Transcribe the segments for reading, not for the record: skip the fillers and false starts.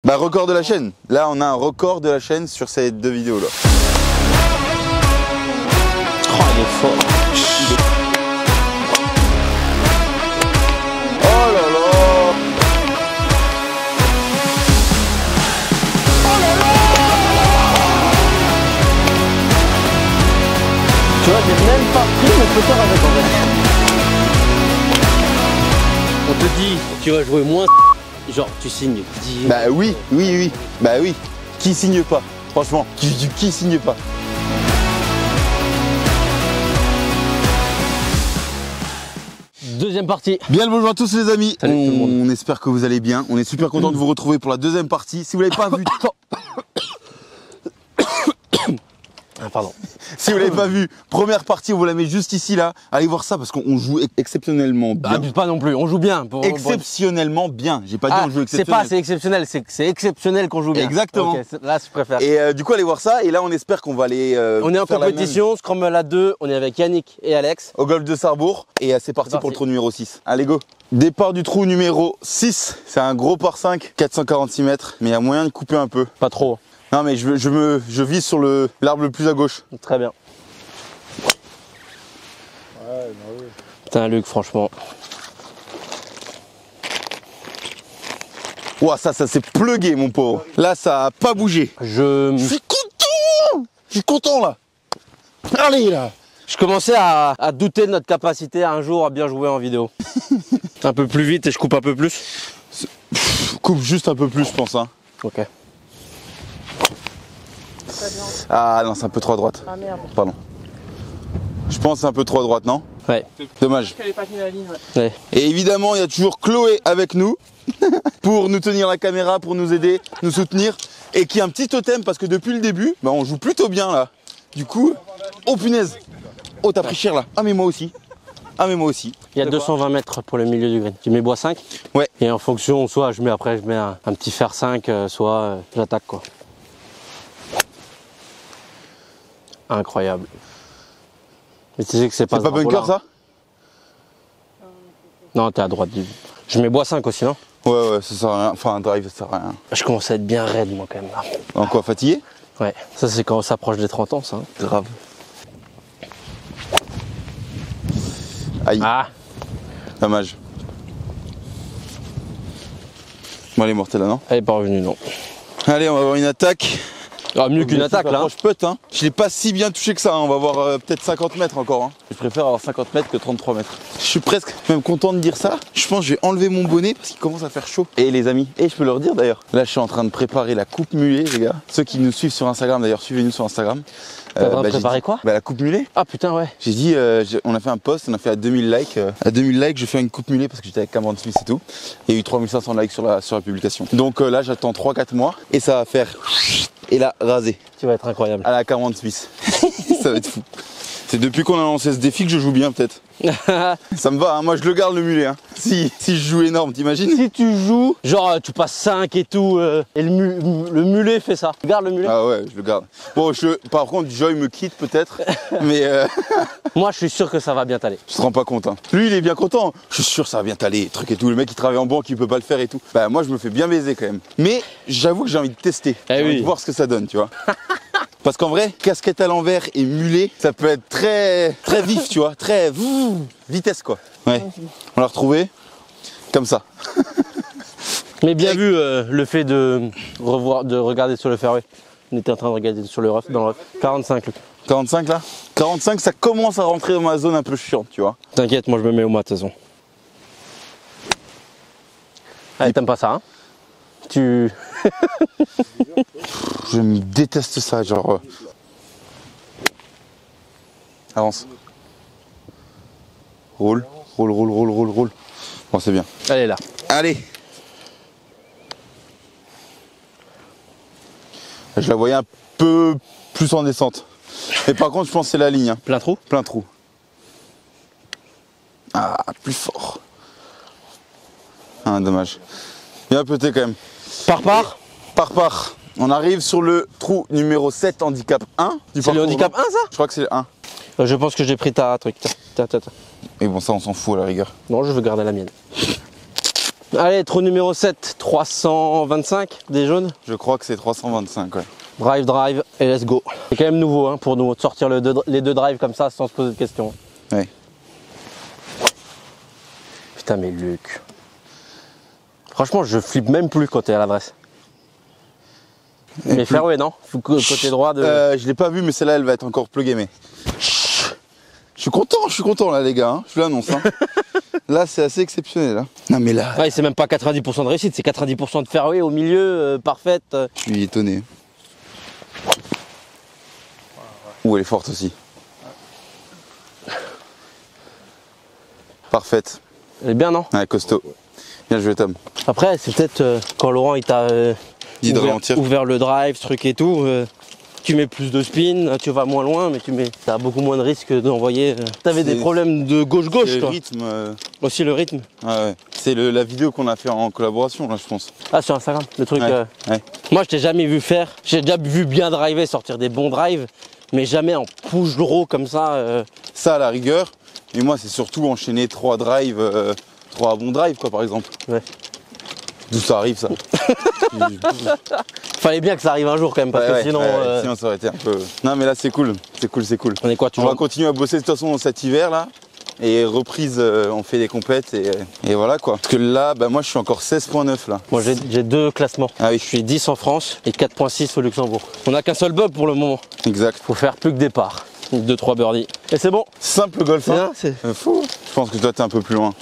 Bah record de la chaîne. Là on a un record de la chaîne sur ces deux vidéos là. Oh il est fort. Oh là là. Oh là là. Tu vois, j'ai même pas pris mon flotteur avec en fait. On te dit, tu vas jouer moins, genre tu signes. Bah oui. Bah oui. Qui signe pas? Franchement, qui signe pas? Deuxième partie. Bien le bonjour à tous les amis. Salut tout le monde. On espère que vous allez bien. On est super content de vous retrouver pour la deuxième partie. Si vous l'avez pas vu, Pardon. si vous l'avez pas vu, première partie, on vous la met juste ici là. Allez voir ça parce qu'on joue exceptionnellement bien. Abuse pas non plus, on joue bien. Exceptionnellement bien. J'ai pas dit on joue c'est exceptionnel. pas c'est exceptionnel, c'est exceptionnel qu'on joue bien. Exactement. Okay, là je préfère. Et du coup allez voir ça. Et là on espère qu'on va aller. On est en faire la compétition, Scrum à 2, on est avec Yannick et Alex. même au golf de Sarrebourg. Et c'est parti pour le trou numéro 6. Allez go. Départ du trou numéro 6. C'est un gros par 5, 446 mètres. Mais il y a moyen de couper un peu. Pas trop. Non mais je vise sur l'arbre le plus à gauche. Très bien. Putain Luc, franchement. Ouah, ça s'est plugué mon pauvre. Là ça a pas bougé. Je suis content là. Allez là. Je commençais à douter de notre capacité un jour à bien jouer en vidéo. Un peu plus vite et je coupe un peu plus. Coupe juste un peu plus je pense hein. Ok. Ah non c'est un peu trop à droite. Ah merde. Pardon. Je pense que c'est un peu trop à droite non? Ouais. Dommage. J'avais pas tenu la ligne, ouais. Ouais. Et évidemment il y a toujours Chloé avec nous. Pour nous tenir la caméra, pour nous aider, nous soutenir. Et qui a un petit totem parce que depuis le début, bah, on joue plutôt bien là. Du coup, oh punaise. Oh t'as pris cher là. Ah mais moi aussi. Ah mais moi aussi. Il y a 220 mètres pour le milieu du green. Tu mets bois 5. Ouais. Et en fonction, soit je mets un petit fer 5, soit j'attaque quoi. Incroyable. Mais tu sais que c'est pas. C'est pas bunker ça? Non, t'es à droite du. Je mets bois 5 aussi, non? Ouais, ça sert à rien. Enfin un drive ça sert à rien. Je commence à être bien raide moi quand même là. En quoi, fatigué? Ouais, ça c'est quand on s'approche des 30 ans ça. Hein. Grave. Aïe, Ah, dommage. Bon elle est mortelle là non? elle est pas revenue non. Allez on va avoir une attaque. Ah, mieux qu'une attaque là. Je peux hein. Je l'ai pas si bien touché que ça, hein. On va avoir peut-être 50 mètres encore. Hein. Je préfère avoir 50 mètres que 33 mètres. Je suis presque même content de dire ça. Je pense que je vais enlever mon bonnet parce qu'il commence à faire chaud. Et les amis, et je peux leur dire d'ailleurs. Là je suis en train de préparer la coupe mulet les gars. Ceux qui nous suivent sur Instagram d'ailleurs, suivez-nous sur Instagram. T'es en train de préparer quoi? La coupe mulet. Ah putain ouais. J'ai dit, on a fait un post, on a fait à 2000 likes. À 2000 likes, je fais une coupe mulet parce que j'étais avec Cameron Smith et tout. Et il y a eu 3500 likes sur la publication. Donc là, j'attends 3-4 mois et ça va faire. Et là, rasé. Tu vas être incroyable. À la Cameron Smith. Ça va être fou. C'est depuis qu'on a lancé ce défi que je joue bien, peut-être. Ça me va, hein. Moi je le garde le mulet. Hein. Si je joue énorme, t'imagines? Si tu joues, genre tu passes 5 et tout, et le mulet fait ça. Tu gardes le mulet? Ah ouais, je le garde. Bon, par contre, Joy me quitte peut-être, mais Moi je suis sûr que ça va bien t'aller. je te rends pas compte. Hein. Lui, il est bien content. Je suis sûr que ça va bien t'aller, truc et tout. Le mec, il travaille en banque, il peut pas le faire et tout. Bah moi, je me fais bien baiser quand même. Mais j'avoue que j'ai envie de tester. J'ai envie de voir ce que ça donne, tu vois. Parce qu'en vrai, casquette à l'envers et mulet, ça peut être très vif, tu vois, très vitesse quoi. Ouais. On l'a retrouvé comme ça. Mais bien vu le fait de regarder sur le fairway. On était en train de regarder sur le rough, dans le rough. 45 Luc. 45 là 45, ça commence à rentrer dans ma zone un peu chiante, tu vois. T'inquiète, moi je me mets au mat de toute façon. Allez, t'aimes pas ça, hein? Tu... Je me déteste ça, genre... Avance. Roule. Bon, c'est bien. Elle est là. Allez. Je la voyais un peu plus en descente. Mais par contre, je pense que c'est la ligne. Hein. Plein trou? Plein trou. Ah, plus fort. Ah, dommage. Bien pété quand même. Par. Par. On arrive sur le trou numéro 7, handicap 1. C'est le handicap 1 ça? Je crois que c'est le 1. Je pense que j'ai pris ta truc. Et bon, ça, on s'en fout à la rigueur. Non, je veux garder la mienne. Allez, trou numéro 7, 325 des jaunes. Je crois que c'est 325, ouais. Drive et let's go. C'est quand même nouveau hein, pour nous de sortir les deux drives comme ça sans se poser de questions. Ouais. Putain mais Luc. Franchement je flippe même plus quand t'es à l'adresse. Mais fairway non? Côté droit de... Je l'ai pas vu mais celle-là elle va être encore plus gamée. Je suis content là les gars, hein. Je l'annonce. Hein. Là c'est assez exceptionnel. Hein. Non mais là... Ouais c'est même pas 90% de réussite, c'est 90% de fairway au milieu, parfaite. Je suis étonné. Ouh, elle est forte aussi. Parfaite. Elle est bien, non? Ouais, costaud. Bien joué, Tom. Après, c'est peut-être quand Laurent il t'a ouvert le drive, ce truc et tout, tu mets plus de spin, tu vas moins loin, mais t'as beaucoup moins de risques d'envoyer. T'avais des problèmes de gauche-gauche, toi. Le rythme. Aussi le rythme. Ouais. C'est la vidéo qu'on a fait en collaboration, là, je pense. Ah, sur Instagram, le truc. Ouais. Moi, je t'ai jamais vu faire. J'ai déjà vu bien driver, sortir des bons drives, mais jamais en push draw comme ça. Ça, à la rigueur. Et moi, c'est surtout enchaîner 3 drives, 3 bons drives, quoi, par exemple. Ouais. D'où ça arrive, ça? Fallait bien que ça arrive un jour, quand même, parce que sinon. Sinon, ça aurait été un peu. Non, mais là, c'est cool. C'est cool. On est quoi, On va continuer à bosser de toute façon cet hiver, là. Et reprise, on fait des compètes et voilà quoi. Parce que là, bah moi je suis encore 16.9 là. Moi j'ai 2 classements. Ah oui. Je suis 10 en France et 4.6 au Luxembourg. On n'a qu'un seul bug pour le moment. Exact. Faut faire plus que départ. 2-3 birdies. Et c'est bon. Simple golf. Hein. C'est fou. Je pense que toi t'es un peu plus loin.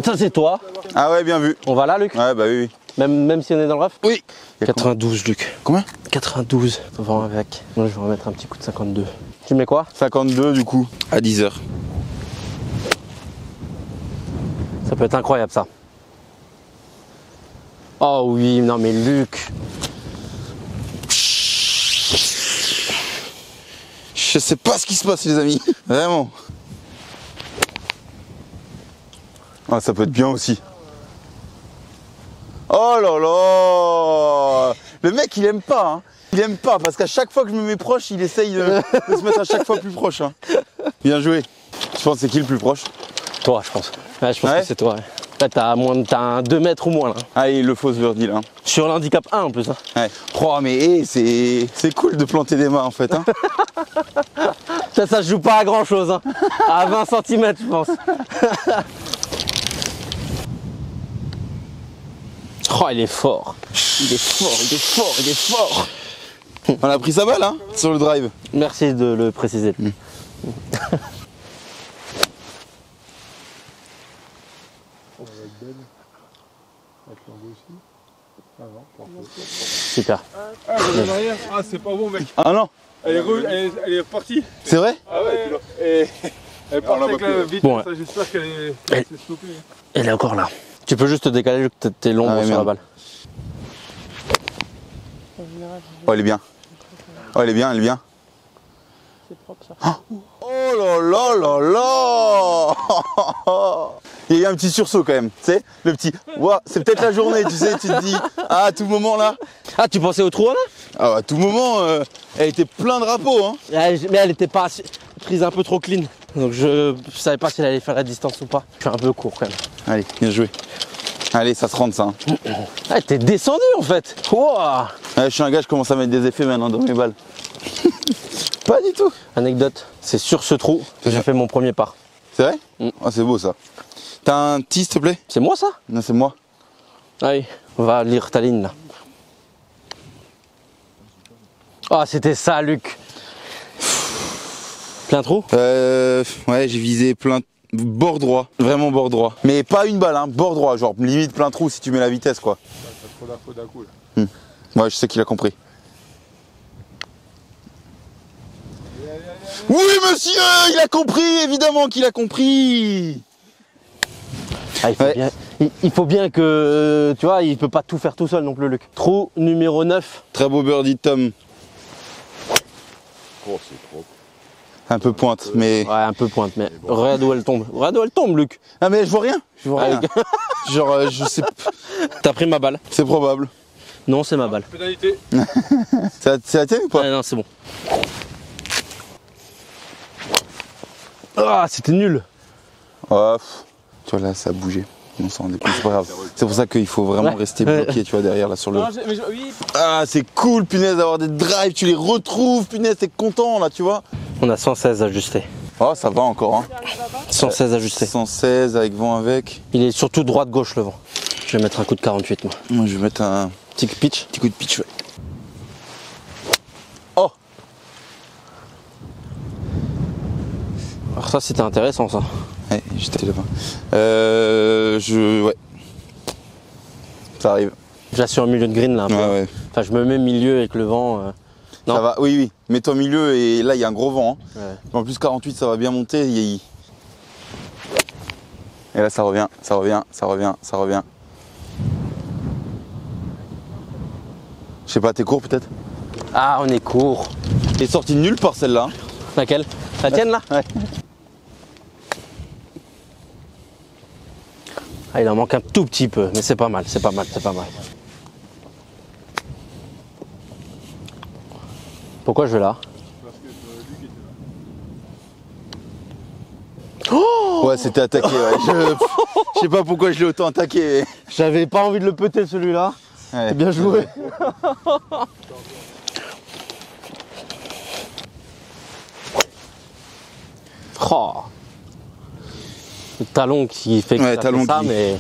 Ça c'est toi. Ah ouais, bien vu. On va là, Luc? Ouais, bah oui. Même si on est dans le rough? Oui. 92, Luc. Combien? 92. Faut voir avec. Moi je vais remettre un petit coup de 52. Tu mets quoi? 52 du coup, à 10h. Ça peut être incroyable ça. Oh oui, non mais Luc. Je sais pas ce qui se passe les amis. Vraiment. Ah, ça peut être bien aussi. Oh là là. Le mec il aime pas hein. Il aime pas parce qu'à chaque fois que je me mets proche, il essaye de se mettre à chaque fois plus proche. Hein. Bien joué. Je pense que c'est qui le plus proche? Toi, je pense. Ouais, je pense que c'est toi. Ouais. Là, t'as un 2 mètres ou moins là. Ah, et le fausse birdie là. Sur l'handicap 1 en plus. Hein. Ouais. Oh, mais c'est cool de planter des mains en fait. Hein. Ça se joue pas à grand chose. Hein. À 20 cm, je pense. Oh, il est fort. Il est fort. On a pris sa balle hein, sur le drive. Merci de le préciser. Super. Ah, c'est pas bon, mec. Ah non. Elle est partie. C'est vrai? Ah ouais. Elle part avec la vitesse. Bon, ouais. J'espère qu'elle est stoppée. Elle est encore là. Tu peux juste te décaler, t'es long sur la balle. Oh, elle est bien. Oh, elle est bien. C'est propre ça. Oh là là là là. Il y a eu un petit sursaut quand même, tu sais, le petit. Wow, c'est peut-être la journée, tu sais, tu te dis, ah, à tout moment là. Ah, tu pensais au trou là? Ah, à tout moment, elle était plein de drapeaux, hein. Mais elle était pas prise un peu trop clean. Donc je savais pas si elle allait faire la distance ou pas. Je suis un peu court quand même. Allez, bien joué. Allez, ça se rentre ça. Hein. Ah, t'es descendu en fait. Wow. Ouais, je suis un gars, je commence à mettre des effets maintenant dans mes balles. Pas du tout. Anecdote, c'est sur ce trou que j'ai fait mon premier par. C'est vrai? Ah, c'est beau ça. T'as un tee, s'il te plaît? C'est moi ça? Non, c'est moi. Allez, on va lire ta ligne là. Ah, c'était ça, Luc. Plein trou? Ouais, j'ai visé plein bord droit, vraiment bord droit. Mais pas une balle, hein, bord droit, genre limite plein trou si tu mets la vitesse quoi. T'as trop d'infos d'un coup là. Ouais, je sais qu'il a compris. Oui, monsieur, il a compris, évidemment qu'il a compris. Ah, il faut bien que, tu vois, il peut pas tout faire tout seul non plus, Luc. Trou numéro 9. Très beau birdie de Tom. Oh, c'est trop. Un peu pointe, mais... Ouais, un peu pointe, mais regarde où elle tombe. Regarde où elle tombe, Luc. Ah, mais je vois rien. Je vois rien. Genre, je sais... T'as pris ma balle? C'est probable. Non, c'est ma balle. Pénalité. C'est la tienne ou pas? Ah, non, c'est bon. Ah, c'était nul. Oh, tu vois, là, ça a bougé. On s'en rendait plus, c'est pas grave. C'est pour ça qu'il faut vraiment rester bloqué, tu vois, derrière là sur le. Oui. Ah, c'est cool, punaise, d'avoir des drives, tu les retrouves, punaise, t'es content là, tu vois. On a 116 ajustés. Oh, ça va encore, hein. 116 ajustés. 116 avec vent avec. Il est surtout droite-gauche le vent. Je vais mettre un coup de 48 moi. Moi, je vais mettre un Petit pitch. petit coup de pitch, ouais. Oh. Alors ça c'était intéressant ça. Ouais, j'étais là-bas. Ouais. Ça arrive. Déjà sur un milieu de green là un peu. Ouais, ouais. Enfin je me mets milieu avec le vent. Non. Ça va, oui, oui. Mets-toi au milieu et là, il y a un gros vent. Hein. Ouais. En plus, 48, ça va bien monter. Et là, ça revient, ça revient, ça revient, ça revient. Je sais pas, t'es court peut-être? Ah on est court. T'es sorti de nulle part celle-là. Laquelle? La tienne là? Ouais. Ah, il en manque un tout petit peu, mais c'est pas mal, c'est pas mal, c'est pas mal. Pourquoi je vais là? Ouais, c'était attaqué, ouais. Je sais pas pourquoi je l'ai autant attaqué. J'avais pas envie de le péter celui-là. Ouais. C'est bien joué. Oh. Le talon qui fait que Ouais, ça talon fait ça, qui- mais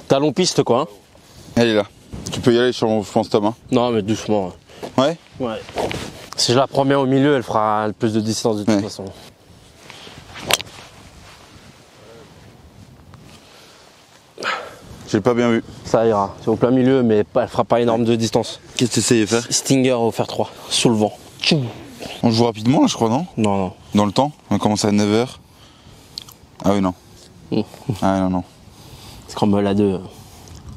talon piste quoi. Hein. Elle est là. Tu peux y aller, je pense, Tom. Hein. Non mais doucement. Ouais. Ouais. Si je la prends bien au milieu, elle fera le plus de distance de toute Ouais. façon. J'ai pas bien vu. Ça ira. C'est au plein milieu, mais elle fera pas énorme de distance. Qu'est-ce que tu essayes de faire? Stinger au fer 3, sous le vent. Tchoum. On joue rapidement là, je crois, non? Non, non. Dans le temps? On commence à 9h. Ah oui, non. Ah non, non. Scramble à 2,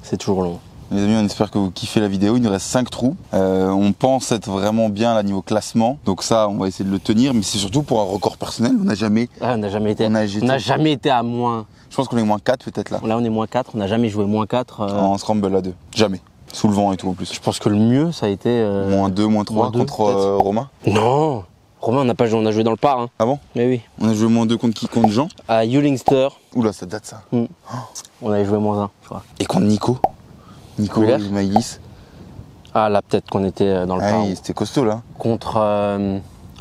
c'est toujours long. Les amis, on espère que vous kiffez la vidéo. Il nous reste 5 trous. On pense être vraiment bien là niveau classement. Donc ça, on va essayer de le tenir. Mais c'est surtout pour un record personnel. On n'a jamais... Ah, on n'a jamais été, On a on n'a jamais été à moins. Je pense qu'on est moins 4 peut-être là. Là, on est moins 4, on n'a jamais joué moins 4. En scramble à 2. Jamais. Sous le vent et tout en plus. Je pense que le mieux, ça a été. Moins 2, moins 3 moins 2, contre peut-être. Romain. Non, Romain, on n'a pas joué, on a joué dans le par. Hein. Ah bon? Mais oui. On a joué moins 2 contre qui? Contre Jean? À Ulingster, Oula, ça date ça. on avait joué moins 1, je crois. Et contre Nico? Nico Muller Maïlis. Ah, là, peut-être qu'on était dans le Ah par. oui, c'était costaud là. Contre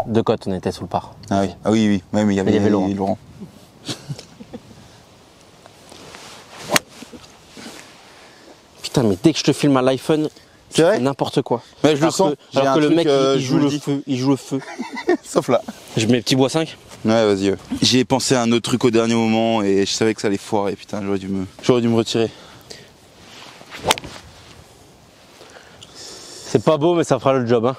De Côte, on était sous le par. Ah oui, ah oui, oui. Ouais, mais il y avait Laurent. Laurent. Putain, mais dès que je te filme à l'iPhone, C'est vrai? n'importe quoi. Mais je le sens. J'ai Alors un que le truc, mec, il je joue vous le dis. feu, il joue le feu. Sauf là. Je mets petit bois 5. Ouais, vas-y. J'ai pensé à un autre truc au dernier moment et je savais que ça allait foirer. Putain, j'aurais dû me retirer. C'est pas beau, mais ça fera le job. Hein.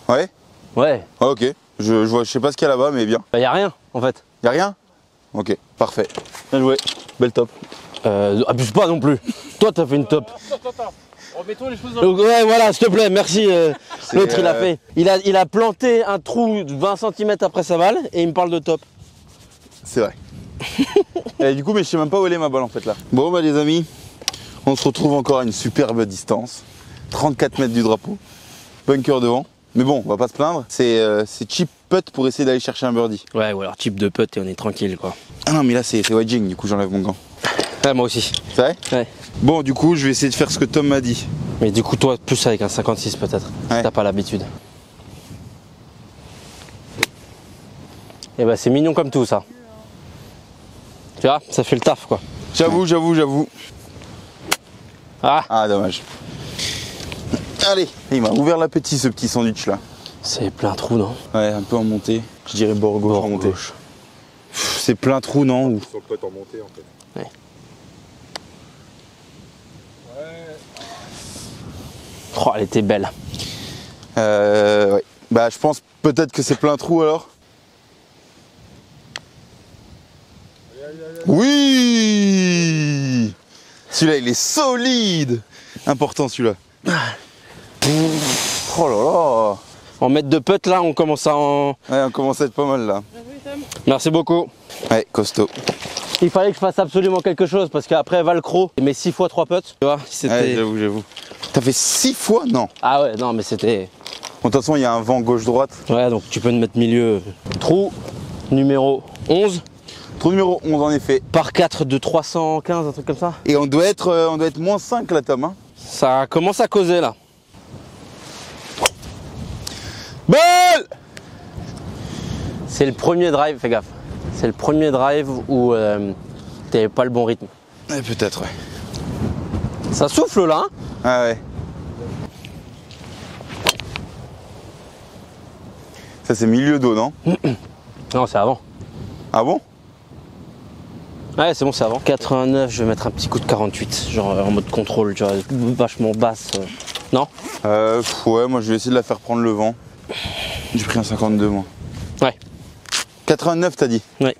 Ouais? Ouais. Ah, ok. Je sais pas ce qu'il y a là-bas, mais bien. Bah, y a rien, en fait. Y a rien? Ok, parfait. Bien joué. Belle top. Abuse pas non plus. Toi, t'as fait une top. Attends. Remettons les choses dans Donc, ouais, voilà, s'il te plaît, merci. L'autre, il a euh, fait. Il a planté un trou de 20 cm après sa balle et il me parle de top. C'est vrai. Et du coup, mais je sais même pas où elle est ma balle en fait là. Bon, bah les amis, on se retrouve encore à une superbe distance. 34 mètres du drapeau. Bunker devant. Mais bon, on va pas se plaindre. C'est cheap putt pour essayer d'aller chercher un birdie. Ouais, ou alors type de putt et on est tranquille, quoi. Ah non, mais là c'est wedging, du coup j'enlève mon gant. Ouais, moi aussi. C'est vrai? Ouais. Bon, du coup, je vais essayer de faire ce que Tom m'a dit. Mais du coup, toi, plus avec un 56 peut-être. Ouais. T'as pas l'habitude. Et bah, c'est mignon comme tout, ça. Tu vois, ça fait le taf, quoi. J'avoue. Ah, Ah, dommage. Allez, il m'a ouvert l'appétit ce petit sandwich là. c'est plein trou, non? Ouais, un peu en montée. Je dirais bord gauche en montée. Pff, c'est plein trou, non? Ou... Ils sont peut-être en montée en fait. Ouais. Ouais. Oh, elle était belle. Ouais. Bah, je pense peut-être que c'est plein trou alors. Oui! Celui-là, il est solide! Important celui-là. Oh là là! En mètre de putt, là, on commence à en. Ouais, on commence à être pas mal là. Merci beaucoup. Ouais, costaud. Il fallait que je fasse absolument quelque chose parce qu'après Valcro, mes 6 fois 3 putts, tu vois, c'était. Ouais, j'avoue. T'as fait 6 fois? Non. Ah ouais, non, mais c'était. Bon, de toute façon, il y a un vent gauche-droite. Ouais, donc tu peux te mettre milieu. Trou numéro 11. Trou numéro 11 en effet. Par 4 de 315, un truc comme ça. Et on doit être moins 5 là, Tom. Hein. Ça commence à causer là. Balle! C'est le premier drive, fais gaffe. C'est le premier drive où t'avais pas le bon rythme. Peut-être, ouais. Ça souffle là, hein? Ah ouais. Ça c'est milieu d'eau, non? Non, c'est avant. Ah bon? Ouais, c'est bon, c'est avant. 89, je vais mettre un petit coup de 48, genre en mode contrôle, tu vois, vachement basse. Non? Ouais, moi je vais essayer de la faire prendre le vent. J'ai pris un 52 moi. Ouais. 89 t'as dit? Ouais.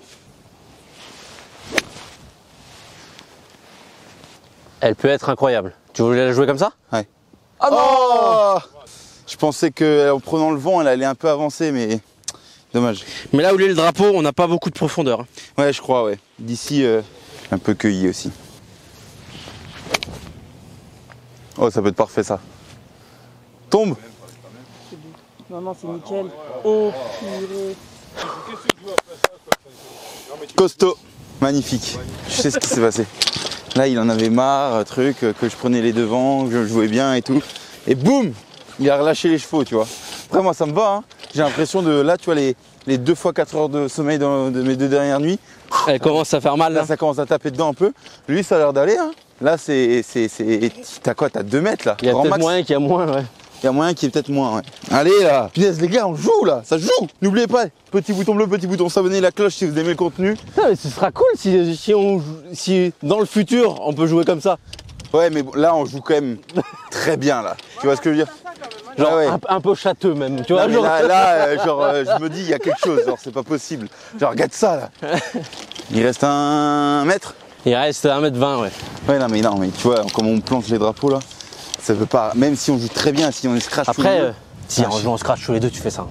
Elle peut être incroyable. Tu voulais la jouer comme ça? Ouais. Ah non! Oh, je pensais qu'en prenant le vent, elle allait un peu avancer, mais dommage. Mais là où est le drapeau, on n'a pas beaucoup de profondeur. Ouais, je crois, ouais. D'ici, un peu cueilli aussi. Oh, ça peut être parfait, ça. Tombe. Non, non, c'est nickel. Oh, purée. Costaud. Magnifique. Je sais ce qui s'est passé. Là, il en avait marre, que je prenais les devants, que je jouais bien et tout. Et boum, il a relâché les chevaux, tu vois. Après, moi, ça me va. Hein. J'ai l'impression de, là, tu vois, les 2 fois 4 heures de sommeil de mes 2 dernières nuits. Elle commence à faire mal, là. Là, ça commence à taper dedans un peu. Lui, ça a l'air d'aller. Hein. Là, t'as quoi? T'as 2 mètres, là. Il y a Grand peut-être max. moyen qu'il y a moins, ouais. Il y a moyen qu'il y ait peut-être moins, ouais. Allez, là. Punaise, les gars, on joue, là. Ça joue. N'oubliez pas, petit bouton bleu, petit bouton s'abonner, la cloche si vous aimez le contenu. Non, mais ce sera cool si dans le futur, on peut jouer comme ça. Ouais, mais bon, là, on joue quand même très bien, là. Tu vois ce que je veux dire? Genre Ah ouais. un peu châteux même, tu vois. Non, mais Genre... là, je me dis, il y a quelque chose, genre, c'est pas possible. Genre, regarde ça, là. Il reste 1 mètre. Il reste 1m20, ouais. Ouais, non, mais tu vois, comme on plante les drapeaux, là, ça veut pas. Même si on joue très bien, si on est scratch. Après, si on joue en scratch tous les deux, tu fais ça.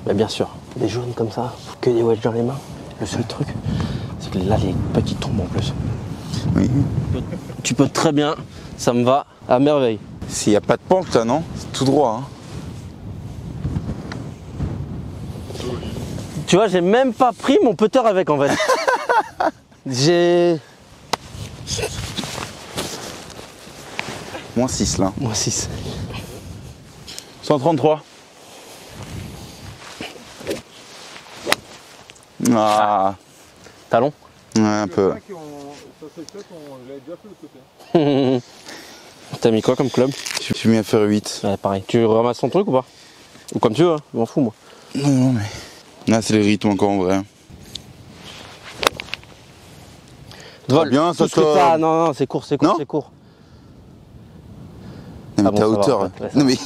Mais bien sûr, des jaunes comme ça, que des wedges dans les mains. Le seul truc, c'est que là, les petits tombent en plus. Oui. Tu peux très bien, ça me va à merveille. S'il n'y a pas de pente, là, non? C'est tout droit, hein. Tu vois, j'ai même pas pris mon putter avec en fait. J'ai. Moins 6, là. Moins 6. 133. Ah. Talon. Ouais, un peu. Ça c'est peut-être, on l'avait déjà fait de côté. T'as mis quoi comme club? Je suis mis à faire 8. Ouais, pareil. Tu ramasses ton truc ou pas? Ou comme tu veux, hein. Je m'en fous moi. Non, mais. Là, c'est les rythmes encore en vrai. Vol. Bien, ça tout ce que t'as. Non, c'est court, c'est court, Non c'est court. Non, mais Ah bon, t'es à ça va, hauteur. ouais, ça Non, mais.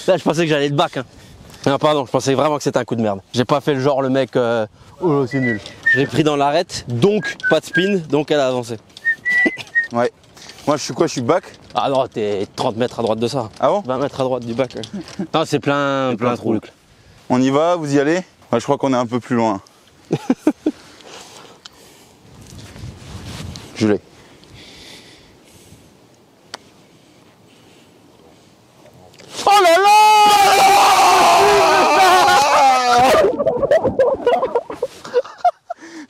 Là, je pensais que j'allais te back. Hein. Non, pardon, je pensais vraiment que c'était un coup de merde. J'ai pas fait le genre le mec. Oh, c'est nul. J'ai pris dans l'arête, donc pas de spin, donc elle a avancé. Ouais. Moi, je suis quoi? Je suis back? Ah non, t'es 30 mètres à droite de ça. Ah bon? 20 mètres à droite du bac. Ouais. Non, c'est plein de trous. On y va? Vous y allez? Ouais, je crois qu'on est un peu plus loin. Je l'ai. Oh là là!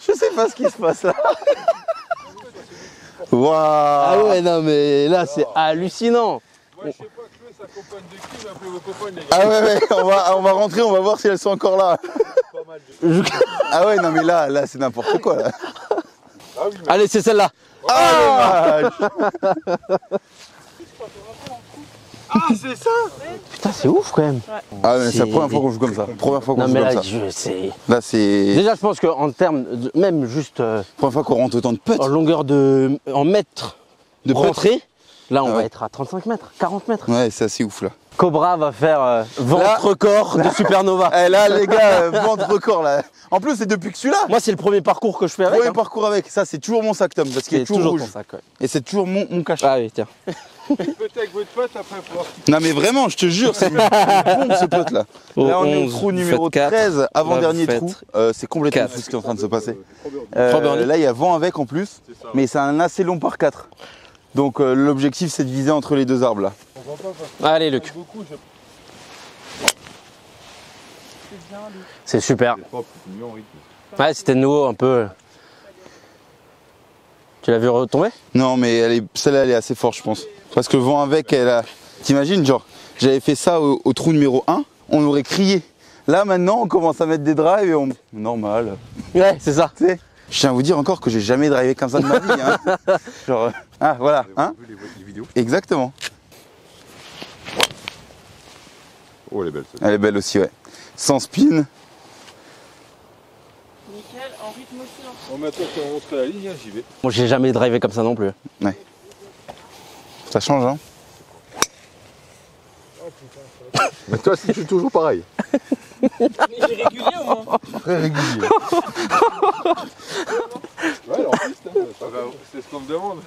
Je sais pas ce qui se passe là. Waouh! Ah ouais, non, mais là, c'est hallucinant. Moi je sais pas, Chloé sa compagne de cul, appelez vos copagnes les gars. Ah ouais, on va rentrer, on va voir si elles sont encore là. Pas mal de... Ah ouais, non mais là c'est n'importe quoi là. Ah oui, mais... Allez, c'est celle-là. Ah, dommage. Ah c'est ça. Putain, c'est ouf quand même. Ah mais c'est la première fois qu'on joue comme ça. Première fois qu'on Non, joue mais comme là, ça. c'est. Là c'est Déjà, je pense qu'en termes, même juste première fois qu'on rentre autant de putts. en longueur en mètres De putts. rentrée, là, on Ah va ouais. être à 35 mètres, 40 mètres. Ouais, c'est assez ouf là. Cobra va faire vente Là- record de Supernova. Eh là les gars, vente record là. En plus c'est depuis que celui-là. Moi, c'est le premier parcours que je fais avec. Premier hein. parcours avec. Ça c'est toujours mon sac Tom parce qu'il est C'est toujours toujours rouge. ton sac. Ouais. Et c'est toujours mon cachet. Ah oui, tiens. Peut-être avec votre pote après pour voir. Non mais vraiment, je te jure, c'est une bombe ce pote là. Au Là on est au 11, trou numéro faites 4, 13, avant-dernier là, vous trou. faites C'est complètement 4. fou ce qui est en train de se passer. Trois birdies. Là il y a vent avec en plus, C'est ça. mais c'est un assez long par 4. Donc l'objectif c'est de viser entre les deux arbres là. On voit pas parce que Allez, Luc. beaucoup, je... C'est super. Ouais, c'était nouveau un peu. Tu l'as vu retomber? Non, mais celle-là, elle est assez forte, je pense. Parce que le vent avec, t'imagines, genre, j'avais fait ça au trou numéro 1, on aurait crié. Là, maintenant, on commence à mettre des drives et on... Normal. Ouais, c'est ça. Tu sais, je tiens à vous dire encore que j'ai jamais drivé comme ça de ma vie. Hein. Genre, ah, voilà. Hein, les vidéos. exactement. Oh, elle est belle. Elle est belle aussi, ouais. Sans spin. Nickel, en rythme aussi. Hein. Bon, maintenant qu'on montre la ligne, j'y vais. Moi, j'ai jamais drivé comme ça non plus. Ouais. Ça change, hein. Mais toi, c'est toujours pareil. Mais j'ai régulier au moins. Très régulier. Ouais, en piste, hein, c'est ce qu'on me demande.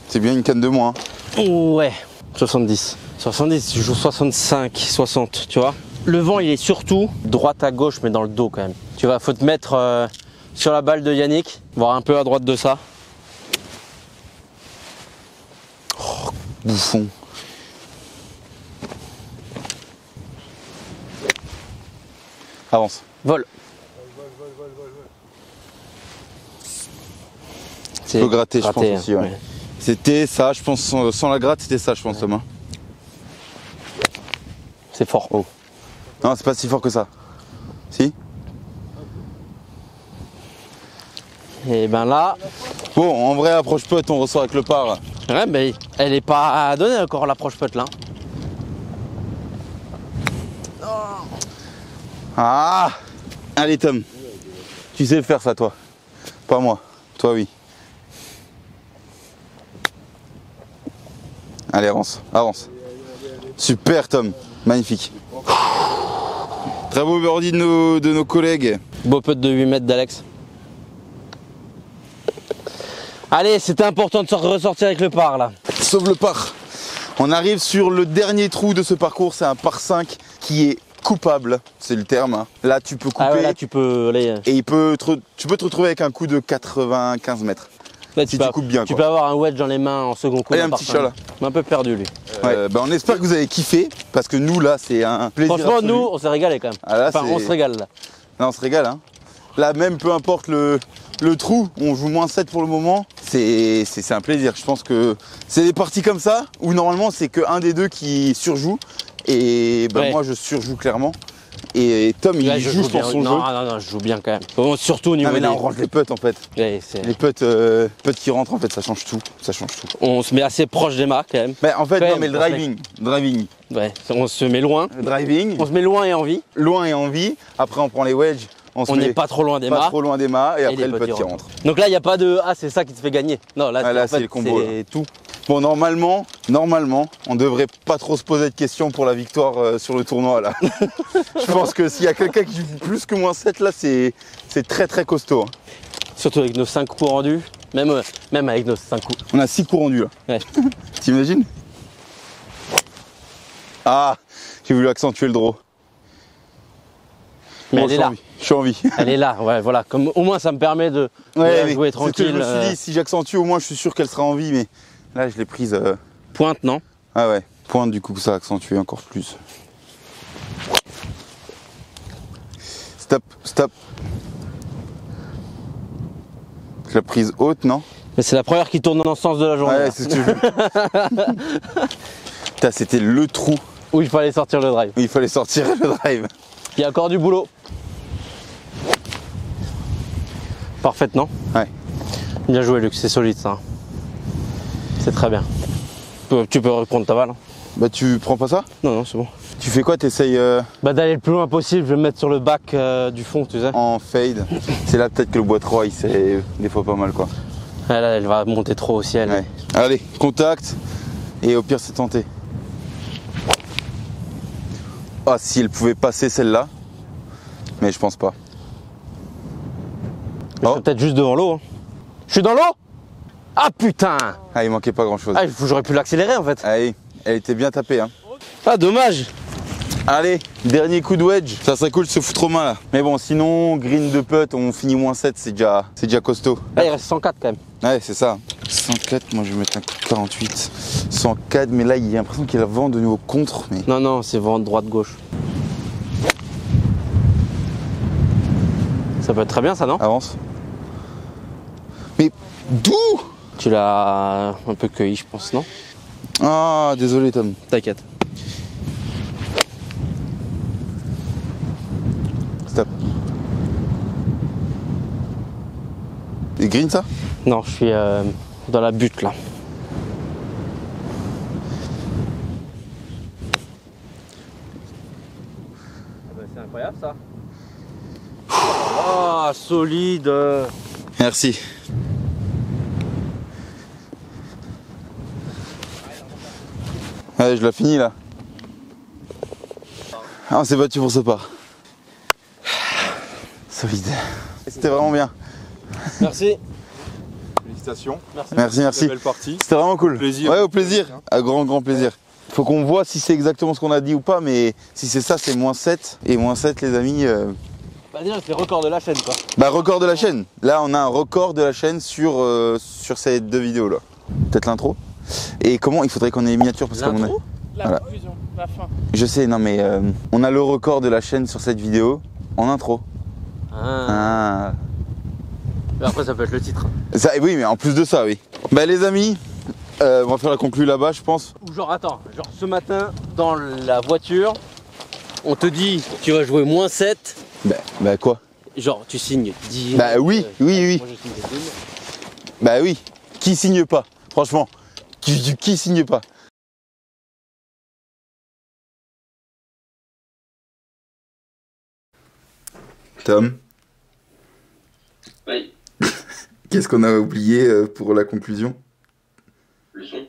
C'est bien une canne de moins. Hein. Ouais, 70. 70, je joue 65, 60, tu vois. Le vent, il est surtout droite à gauche, mais dans le dos quand même. Tu vois, faut te mettre sur la balle de Yannick, voire un peu à droite de ça. Oh, bouffon. Avance. Vol. Tu peux gratter, je pense Raté, aussi. Ouais. ouais. C'était ça, je pense, sans la gratte, c'était ça, je pense, Thomas. C'est fort. Oh. Non, c'est pas si fort que ça. Si? Et ben là, Bon, en vrai, approche putt, on ressort avec le par. Là. ouais, mais elle est pas à donner encore l'approche putt là. Ah! Allez, Tom. Tu sais faire ça, toi. Pas moi. Toi, oui. Allez, avance. Avance. Super, Tom. Magnifique. Très beau birdie de nos collègues. Beau putt de 8 mètres d'Alex. Allez, c'était important de ressortir avec le par là. Sauve le par. On arrive sur le dernier trou de ce parcours. C'est un par 5 qui est coupable, c'est le terme. Hein. Là, tu peux couper. Ah ouais, là, tu peux aller. Et tu peux te retrouver avec un coup de 95 mètres. Là, si tu coupes bien. Tu quoi. peux avoir un wedge dans les mains en second coup. Et un petit chat là. Un peu perdu lui. Ouais. Bah, on espère que vous avez kiffé parce que nous là c'est un plaisir. Franchement, absolu. nous, on s'est régalé quand même. Ah, là, enfin, on se régale là. Là, on se régale. Hein. Là, même peu importe le trou, on joue -7 pour le moment. C'est un plaisir. Je pense que c'est des parties comme ça où normalement c'est qu'un des deux qui surjoue. Et bah, ouais. moi je surjoue clairement. Et Tom il joue pour son jeu. Non, je joue bien quand même. Bon, surtout au niveau mais là, on range les putts en fait. Ouais, les putts qui rentrent en fait, ça change tout. Ça change tout. On se met assez proche des mâts quand même. Bah, en fait, quand non, même, mais le driving. Ouais, on se met loin. Le driving. On se met loin et en vie. Loin et en vie. Après, on prend les wedges. On n'est pas trop loin des mâts. Pas trop loin des mâts. Et après, le putt qui rentre. Donc là, il n'y a pas de ah, c'est ça qui te fait gagner. Non, là, là c'est le combo. C'est tout. Bon, normalement, on devrait pas trop se poser de questions pour la victoire sur le tournoi là. Je pense que s'il y a quelqu'un qui joue plus que -7 là, c'est très très costaud. Hein. Surtout avec nos 5 coups rendus, même avec nos 5 coups. On a 6 coups rendus là. Ouais. T'imagines? Ah, j'ai voulu accentuer le draw. Mais bon, elle est là. Je suis en vie. Elle est là, ouais, voilà. Comme, au moins, ça me permet de jouer tranquille. C'est ce que je me suis dit, si j'accentue, au moins, je suis sûr qu'elle sera en vie. Mais là, je l'ai prise. Pointe, non? Ah ouais, pointe, du coup, ça a accentué encore plus. Stop. La prise haute, non? Mais c'est la première qui tourne dans le sens de la journée. Ouais, c'est ce que je veux. Putain, c'était le trou. Où il fallait sortir le drive. Il fallait sortir le drive. Il y a encore du boulot. Parfait, non? Ouais. Bien joué, Luc, c'est solide ça. C'est très bien. Tu peux reprendre ta balle. Hein. Bah, tu prends pas ça? Non, c'est bon. Tu fais quoi? T'essayes Bah, d'aller le plus loin possible, je vais me mettre sur le bac du fond, tu sais. en fade. C'est là peut-être que le bois 3 il c'est des fois pas mal quoi. Ah, là, elle va monter trop au ciel. Ouais. Allez, contact. Et au pire, c'est tenté. Ah, si elle pouvait passer celle-là. Mais je pense pas. Je suis peut-être juste devant l'eau. Hein. Je suis dans l'eau? Ah putain! Ah, il manquait pas grand-chose. Ah, j'aurais pu l'accélérer en fait. Allez, elle était bien tapée. Hein. Ah, dommage! Allez, dernier coup de wedge. Ça serait cool de se foutre aux mains là. Mais bon, sinon, green de putt, on finit -7, c'est déjà costaud. Ah, il reste 104 quand même. Ouais, c'est ça. 104, moi je vais mettre un coup de 48. 104, mais là, il y a l'impression qu'il y a le vent de nouveau contre. Mais... Non, c'est vent droite-gauche. Ça peut être très bien ça, non? Avance. Mais d'où? Tu l'as un peu cueilli, je pense, non? Ah, désolé Tom. T'inquiète. Stop. Et green ça? Non, je suis dans la butte là. C'est incroyable ça. Oh, solide. Merci. Allez, je l'ai fini là. Ah, on s'est battu pour ce part. Solide. C'était vraiment bien. Merci. Félicitations. Merci, merci. Belle partie. C'était vraiment cool. Plaisir. Ouais, au plaisir. À grand plaisir. Faut qu'on voit si c'est exactement ce qu'on a dit ou pas, mais si c'est ça, c'est -7. Et -7, les amis. Bah déjà, c'est le record de la chaîne quoi. Bah, record de la chaîne. Là, on a un record de la chaîne sur ces 2 vidéos là. Peut-être l'intro. Et comment? Il faudrait qu'on ait les miniatures parce qu'on a. La conclusion, la fin. Je sais, non mais on a le record de la chaîne sur cette vidéo en intro. Ah. Après, ça peut être le titre. Ça, oui, mais en plus de ça, oui. Bah les amis, on va faire la conclue là-bas, je pense. Ou genre, attends, genre ce matin, dans la voiture, on te dit, tu vas jouer -7. Bah quoi? Genre, tu signes 10. Bah oui. Moi, je signe des 10. Bah oui. Qui signe pas? Franchement, qui signe pas? Tom? Oui. Qu'est-ce qu'on a oublié pour la conclusion? Le son.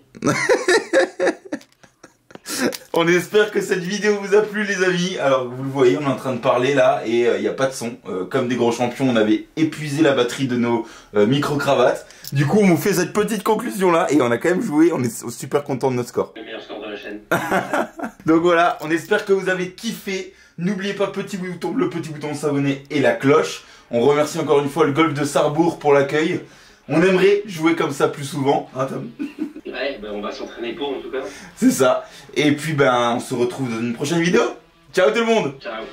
On espère que cette vidéo vous a plu les amis. Alors vous le voyez, on est en train de parler là et il n'y a pas de son. Comme des gros champions, on avait épuisé la batterie de nos micro-cravates. Du coup on vous fait cette petite conclusion là et on a quand même joué, on est super content de notre score. Le meilleur score de la chaîne. Donc voilà, on espère que vous avez kiffé. N'oubliez pas le petit bouton de s'abonner et la cloche. On remercie encore une fois le golf de Sarrebourg pour l'accueil. On aimerait jouer comme ça plus souvent, hein Tom? Ouais, ben on va s'entraîner pour en tout cas. C'est ça. Et puis ben on se retrouve dans une prochaine vidéo. Ciao tout le monde. Ciao.